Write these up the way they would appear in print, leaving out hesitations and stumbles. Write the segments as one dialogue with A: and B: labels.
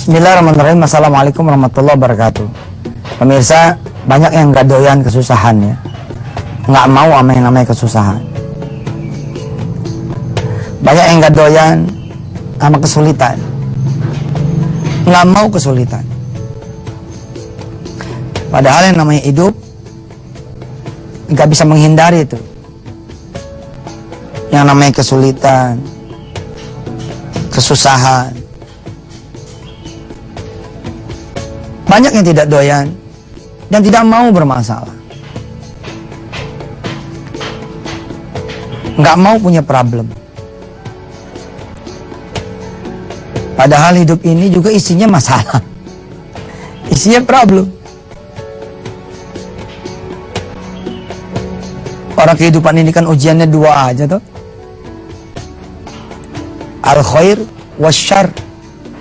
A: Bismillahirrahmanirrahim. Assalamualaikum warahmatullahi wabarakatuh. Pemirsa, banyak yang gak doyan kesusahan ya. Nggak mau sama yang namanya kesusahan. Banyak yang gak doyan sama kesulitan. Nggak mau kesulitan. Padahal yang namanya hidup nggak bisa menghindari itu. Yang namanya kesulitan, kesusahan. Banyak yang tidak doyan dan tidak mau bermasalah. Nggak mau punya problem. Padahal hidup ini juga isinya masalah. Isinya problem. Orang kehidupan ini kan ujiannya dua aja tuh. Al-khair wasyarr.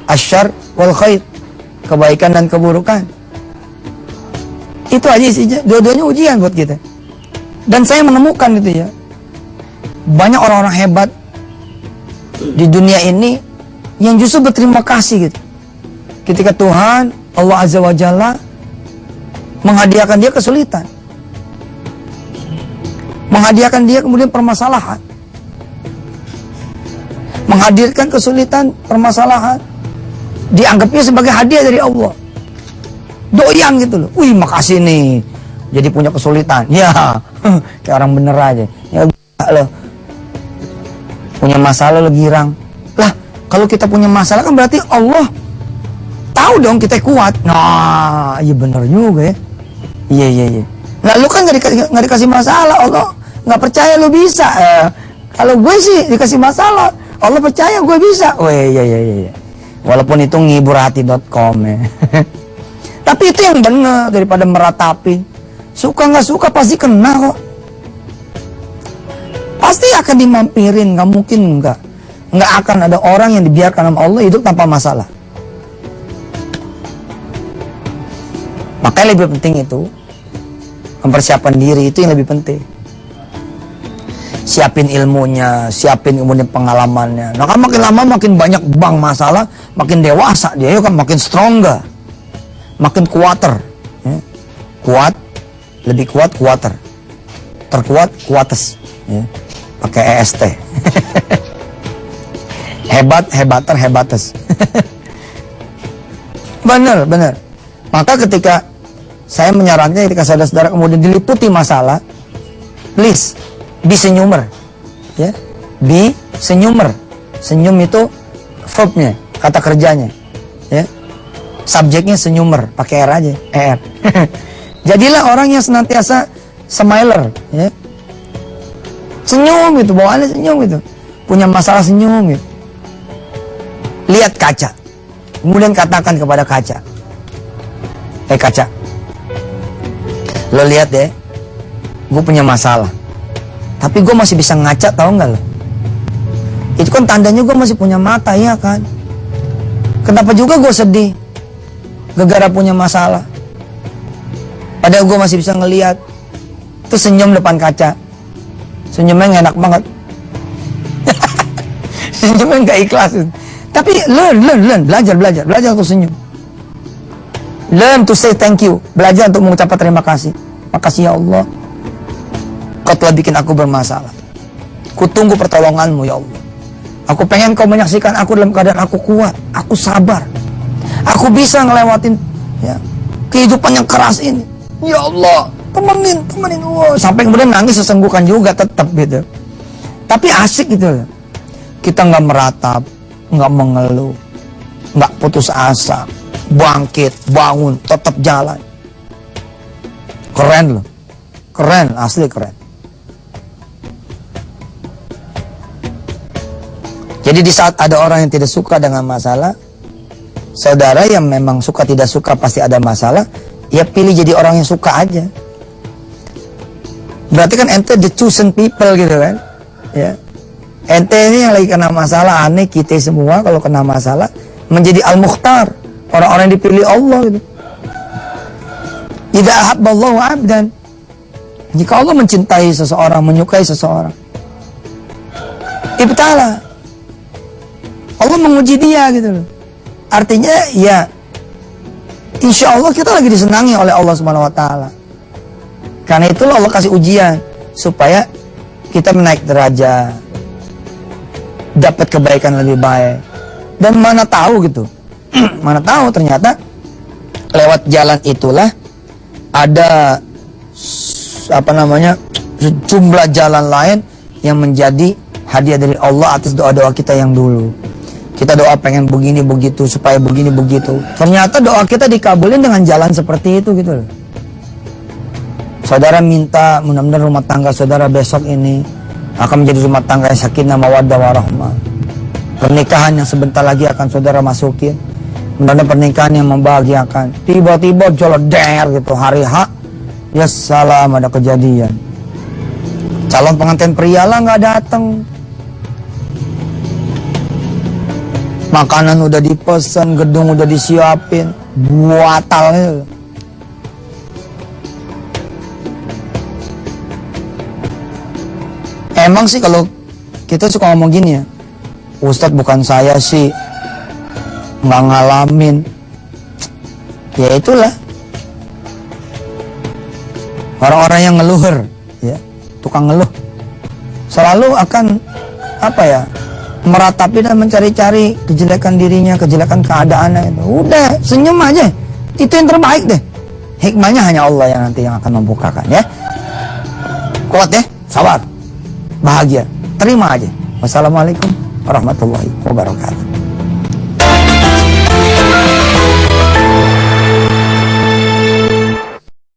A: Asyarr wal khair. Kebaikan dan keburukan. Itu aja isinya. Dua-duanya ujian buat kita. Dan saya menemukan itu ya. Banyak orang-orang hebat di dunia ini yang justru berterima kasih gitu. Ketika Tuhan Allah Azza wa Jalla menghadiahkan dia kesulitan. Menghadiahkan dia kemudian permasalahan. Menghadirkan kesulitan, permasalahan. Dianggapnya sebagai hadiah dari Allah. Doyan gitu loh. Wih, makasih nih. Jadi punya kesulitan. Ya, kayak orang bener aja. Ya loh. Punya masalah lo girang. Lah, kalau kita punya masalah kan berarti Allah tahu dong kita kuat. Nah, iya bener juga ya. Iya. Nah, lu kan nggak dikasih masalah, Allah nggak percaya lu bisa. Kalau gue sih dikasih masalah, Allah percaya gue bisa. Oh iya. Walaupun itu ngiburhati.com ya. Tapi itu yang benar daripada meratapi. Suka nggak suka pasti kena kok. Pasti akan dimampirin, nggak mungkin nggak. Nggak akan ada orang yang dibiarkan sama Allah hidup tanpa masalah. Makanya lebih penting itu mempersiapkan diri, itu yang lebih penting. Siapin ilmunya, siapin kemudian pengalamannya. Nah kan makin lama makin banyak bang masalah, makin dewasa dia kan makin stronger, makin kuater, ya. Kuat, lebih kuat, kuater, terkuat, kuates, ya. Pakai EST. Hebat, hebater, hebates. Bener. Maka ketika saya menyarankan ketika saudara-saudara kemudian diliputi masalah, please be senyumer, ya, be senyumer. Senyum itu verbnya, kata kerjanya, ya. Subjeknya senyumer, pakai R aja, ER. Jadilah orang yang senantiasa smiler, ya. Senyum gitu, bawaannya senyum gitu. Punya masalah senyum gitu. Lihat kaca, kemudian katakan kepada kaca, kaca, lo lihat deh, gue punya masalah. Tapi gue masih bisa ngaca, tau gak lo? Itu kan tandanya gue masih punya mata, ya kan? Kenapa juga gue sedih? Gara-gara punya masalah. Padahal gue masih bisa ngelihat. Itu senyum depan kaca. Senyumnya enak banget. Senyumnya gak ikhlas. Tapi learn. Belajar untuk senyum. Learn to say thank you. Belajar untuk mengucapkan terima kasih. Makasih ya Allah, Kau telah bikin aku bermasalah. Kutunggu pertolonganmu ya Allah. Aku pengen kau menyaksikan aku dalam keadaan aku kuat. Aku sabar. Aku bisa ngelewatin, ya, kehidupan yang keras ini. Ya Allah, temenin. Sampai kemudian nangis sesenggukan juga tetap gitu. Tapi asik gitu loh. Kita nggak meratap, nggak mengeluh, nggak putus asa, bangkit, bangun, tetap jalan. Keren loh. Keren, asli keren. Jadi di saat ada orang yang tidak suka dengan masalah, saudara yang memang suka tidak suka pasti ada masalah, ya pilih jadi orang yang suka aja. Berarti kan ente the chosen people gitu kan, ya. Ente ini yang lagi kena masalah, aneh kita semua kalau kena masalah menjadi al-mukhtar, orang-orang yang dipilih Allah gitu. Idza ahabballahu 'abdan, jika Allah mencintai seseorang, menyukai seseorang, ibtala, Allah menguji dia gitu loh. Artinya ya, insya Allah kita lagi disenangi oleh Allah Subhanahu Wa Taala. Karena itulah Allah kasih ujian supaya kita menaik derajat, dapat kebaikan lebih baik. Dan mana tahu gitu, mana tahu ternyata lewat jalan itulah ada sejumlah jalan lain yang menjadi hadiah dari Allah atas doa-doa kita yang dulu. Kita doa pengen begini begitu, supaya begini begitu. Ternyata doa kita dikabulin dengan jalan seperti itu gitu loh. Saudara minta mudah-mudahan rumah tangga saudara besok ini akan menjadi rumah tangga yang sakinah mawaddah warahmah. Pernikahan yang sebentar lagi akan saudara masukin, mudah-mudahan pernikahan yang membahagiakan. Tiba-tiba joloder gitu hari H, ya salam ada kejadian. Calon pengantin pria lah nggak datang. Makanan udah dipesan, gedung udah disiapin, batal. Emang sih kalau kita suka ngomong gini ya, Ustadz bukan saya sih nggak ngalamin. Ya itulah orang-orang yang ngeluher, ya, tukang ngeluh selalu akan meratapi dan mencari-cari kejelekan dirinya, kejelekan keadaannya itu. Udah, senyum aja. Itu yang terbaik deh. Hikmahnya hanya Allah yang nanti yang akan membukakan ya. Kuat ya, sabar. Bahagia. Terima aja. Wassalamualaikum warahmatullahi wabarakatuh.